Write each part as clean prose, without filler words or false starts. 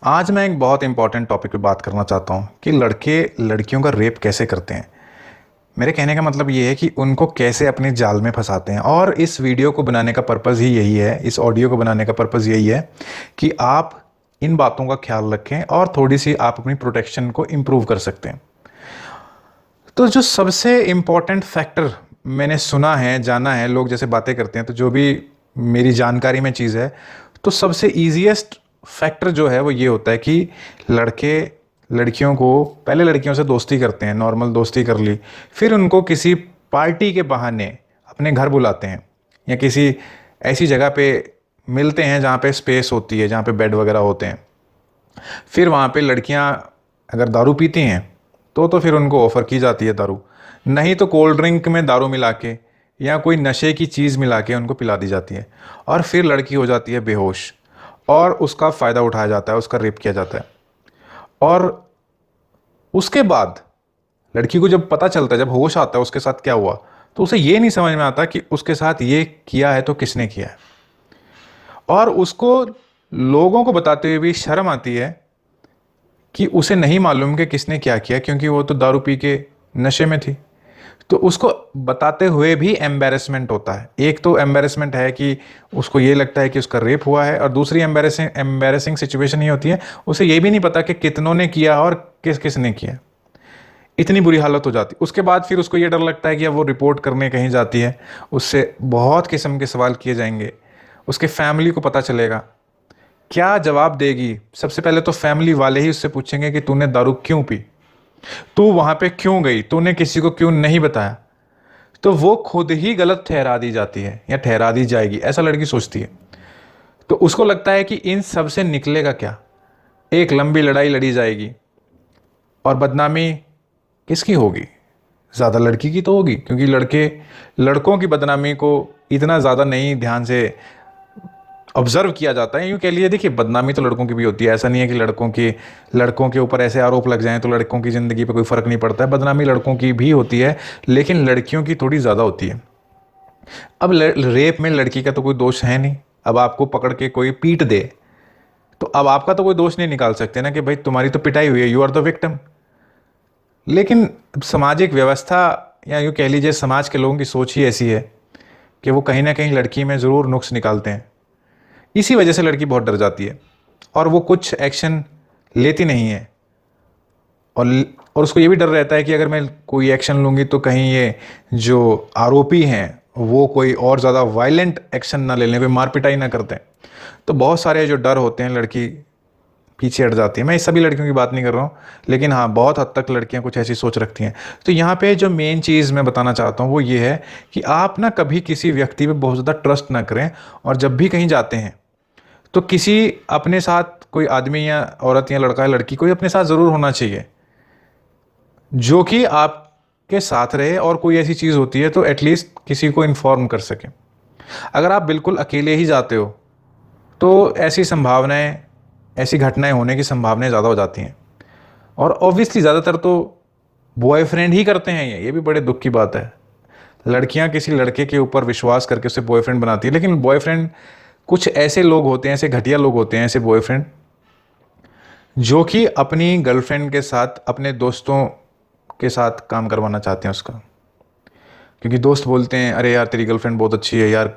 आज मैं एक बहुत इंपॉर्टेंट टॉपिक पे बात करना चाहता हूँ कि लड़के लड़कियों का रेप कैसे करते हैं। मेरे कहने का मतलब ये है कि उनको कैसे अपने जाल में फंसाते हैं। और इस वीडियो को बनाने का पर्पज़ ही यही है, इस ऑडियो को बनाने का पर्पज़ यही है कि आप इन बातों का ख्याल रखें और थोड़ी सी आप अपनी प्रोटेक्शन को इम्प्रूव कर सकते हैं। तो जो सबसे इम्पॉर्टेंट फैक्टर मैंने सुना है, जाना है, लोग जैसे बातें करते हैं, तो जो भी मेरी जानकारी में चीज़ है, तो सबसे ईजीएस्ट फैक्टर जो है वो ये होता है कि लड़के लड़कियों को पहले लड़कियों से दोस्ती करते हैं, नॉर्मल दोस्ती कर ली, फिर उनको किसी पार्टी के बहाने अपने घर बुलाते हैं या किसी ऐसी जगह पे मिलते हैं जहाँ पे स्पेस होती है, जहाँ पे बेड वगैरह होते हैं। फिर वहाँ पे लड़कियाँ अगर दारू पीती हैं तो फिर उनको ऑफ़र की जाती है दारू, नहीं तो कोल्ड ड्रिंक में दारू मिला के या कोई नशे की चीज़ मिला के उनको पिला दी जाती है और फिर लड़की हो जाती है बेहोश और उसका फ़ायदा उठाया जाता है, उसका रेप किया जाता है। और उसके बाद लड़की को जब पता चलता है, जब होश आता है उसके साथ क्या हुआ, तो उसे ये नहीं समझ में आता कि उसके साथ ये किया है तो किसने किया है। और उसको लोगों को बताते हुए भी शर्म आती है कि उसे नहीं मालूम कि किसने क्या किया, क्योंकि वो तो दारू पी के नशे में थी। तो उसको बताते हुए भी एम्बैरेसमेंट होता है। एक तो एम्बैरेसमेंट है कि उसको ये लगता है कि उसका रेप हुआ है, और दूसरी एम्बैरेसिंग एम्बैरेसिंग सिचुएशन ये होती है उसे ये भी नहीं पता कि कितनों ने किया और किस किस ने किया। इतनी बुरी हालत हो जाती। उसके बाद फिर उसको ये डर लगता है कि अब वो रिपोर्ट करने कहीं जाती है, उससे बहुत किस्म के सवाल किए जाएंगे, उसके फैमिली को पता चलेगा, क्या जवाब देगी। सबसे पहले तो फैमिली वाले ही उससे पूछेंगे कि तूने दारू क्यों पी, तू वहां पे क्यों गई, तूने किसी को क्यों नहीं बताया। तो वो खुद ही गलत ठहरा दी जाती है या ठहरा दी जाएगी, ऐसा लड़की सोचती है। तो उसको लगता है कि इन सब से निकलेगा क्या, एक लंबी लड़ाई लड़ी जाएगी और बदनामी किसकी होगी? ज़्यादा लड़की की तो होगी, क्योंकि लड़कों की बदनामी को इतना ज़्यादा नहीं ध्यान से ऑब्जर्व किया जाता है। यूँ कह लीजिए, देखिए बदनामी तो लड़कों की भी होती है, ऐसा नहीं है कि लड़कों के ऊपर ऐसे आरोप लग जाएं तो लड़कों की ज़िंदगी पे कोई फ़र्क नहीं पड़ता है। बदनामी लड़कों की भी होती है, लेकिन लड़कियों की थोड़ी ज़्यादा होती है। अब रेप में लड़की का तो कोई दोष है नहीं। अब आपको पकड़ के कोई पीट दे तो अब आपका तो कोई दोष नहीं निकाल सकते ना कि भाई तुम्हारी तो पिटाई हुई है, यू आर द विक्टिम। लेकिन सामाजिक व्यवस्था या यूँ कह लीजिए समाज के लोगों की सोच ही ऐसी है कि वो कहीं ना कहीं लड़की में ज़रूर नुक्स निकालते हैं। इसी वजह से लड़की बहुत डर जाती है और वो कुछ एक्शन लेती नहीं है। और और उसको ये भी डर रहता है कि अगर मैं कोई एक्शन लूँगी तो कहीं ये जो आरोपी हैं वो कोई और ज़्यादा वायलेंट एक्शन ना ले लें, कोई मार पिटाई ना करते हैं। तो बहुत सारे जो डर होते हैं, लड़की पीछे हट जाती है। मैं इस सभी लड़कियों की बात नहीं कर रहा हूँ, लेकिन हाँ, बहुत हद तक लड़कियाँ कुछ ऐसी सोच रखती हैं। तो यहाँ पे जो मेन चीज़ मैं बताना चाहता हूँ वो ये है कि आप ना कभी किसी व्यक्ति पे बहुत ज़्यादा ट्रस्ट ना करें, और जब भी कहीं जाते हैं तो किसी अपने साथ कोई आदमी या औरत या लड़का या लड़की कोई अपने साथ ज़रूर होना चाहिए जो कि आपके साथ रहे, और कोई ऐसी चीज़ होती है तो एटलीस्ट किसी को इन्फॉर्म कर सके। अगर आप बिल्कुल अकेले ही जाते हो तो ऐसी घटनाएं होने की संभावनाएं ज़्यादा हो जाती हैं। और ऑब्वियसली ज़्यादातर तो बॉयफ्रेंड ही करते हैं ये भी बड़े दुख की बात है। लड़कियां किसी लड़के के ऊपर विश्वास करके उसे बॉयफ्रेंड बनाती है, लेकिन बॉयफ्रेंड कुछ ऐसे लोग होते हैं, ऐसे घटिया लोग होते हैं, ऐसे बॉयफ्रेंड जो कि अपनी गर्लफ्रेंड के साथ अपने दोस्तों के साथ काम करवाना चाहते हैं उसका। क्योंकि दोस्त बोलते हैं अरे यार तेरी गर्लफ्रेंड बहुत अच्छी है यार,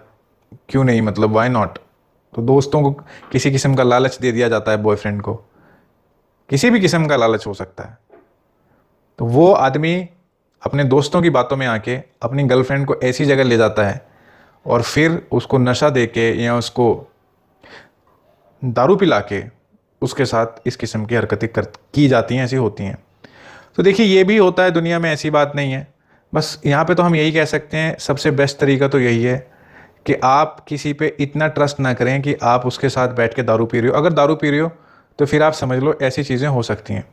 क्यों नहीं, मतलब वाई नॉट। तो दोस्तों को किसी किस्म का लालच दे दिया जाता है, बॉयफ्रेंड को किसी भी किस्म का लालच हो सकता है। तो वो आदमी अपने दोस्तों की बातों में आके अपनी गर्लफ्रेंड को ऐसी जगह ले जाता है और फिर उसको नशा दे के या उसको दारू पिला के उसके साथ इस किस्म की हरकतें की जाती हैं, ऐसी होती हैं। तो देखिए ये भी होता है दुनिया में, ऐसी बात नहीं है। बस यहाँ पे तो हम यही कह सकते हैं, सबसे बेस्ट तरीका तो यही है कि आप किसी पे इतना ट्रस्ट ना करें कि आप उसके साथ बैठ के दारू पी रहे हो। अगर दारू पी रहे हो तो फिर आप समझ लो ऐसी चीज़ें हो सकती हैं।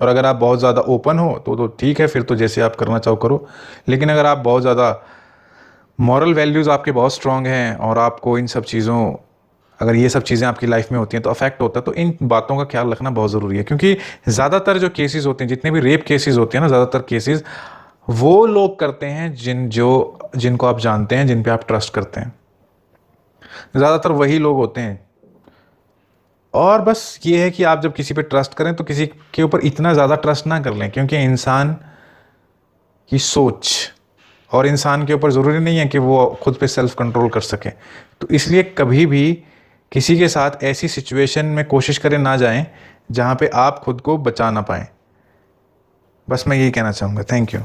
और अगर आप बहुत ज़्यादा ओपन हो तो ठीक है, फिर तो जैसे आप करना चाहो करो। लेकिन अगर आप बहुत ज़्यादा मॉरल वैल्यूज़ आपके बहुत स्ट्रांग हैं और आपको इन सब चीज़ों, अगर ये सब चीज़ें आपकी लाइफ में होती हैं तो अफेक्ट होता है, तो इन बातों का ख्याल रखना बहुत ज़रूरी है। क्योंकि ज़्यादातर जो केसेस होते हैं, जितने भी रेप केसेस होते हैं ना, ज़्यादातर केसेस वो लोग करते हैं जिनको आप जानते हैं, जिन पे आप ट्रस्ट करते हैं। ज़्यादातर वही लोग होते हैं और बस ये है कि आप जब किसी पे ट्रस्ट करें तो किसी के ऊपर इतना ज़्यादा ट्रस्ट ना कर लें, क्योंकि इंसान की सोच और इंसान के ऊपर ज़रूरी नहीं है कि वो खुद पे सेल्फ कंट्रोल कर सके। तो इसलिए कभी भी किसी के साथ ऐसी सिचुएशन में कोशिश करें ना जाएं जहाँ पे आप खुद को बचा ना पाएं। बस मैं यही कहना चाहूँगा। Thank you.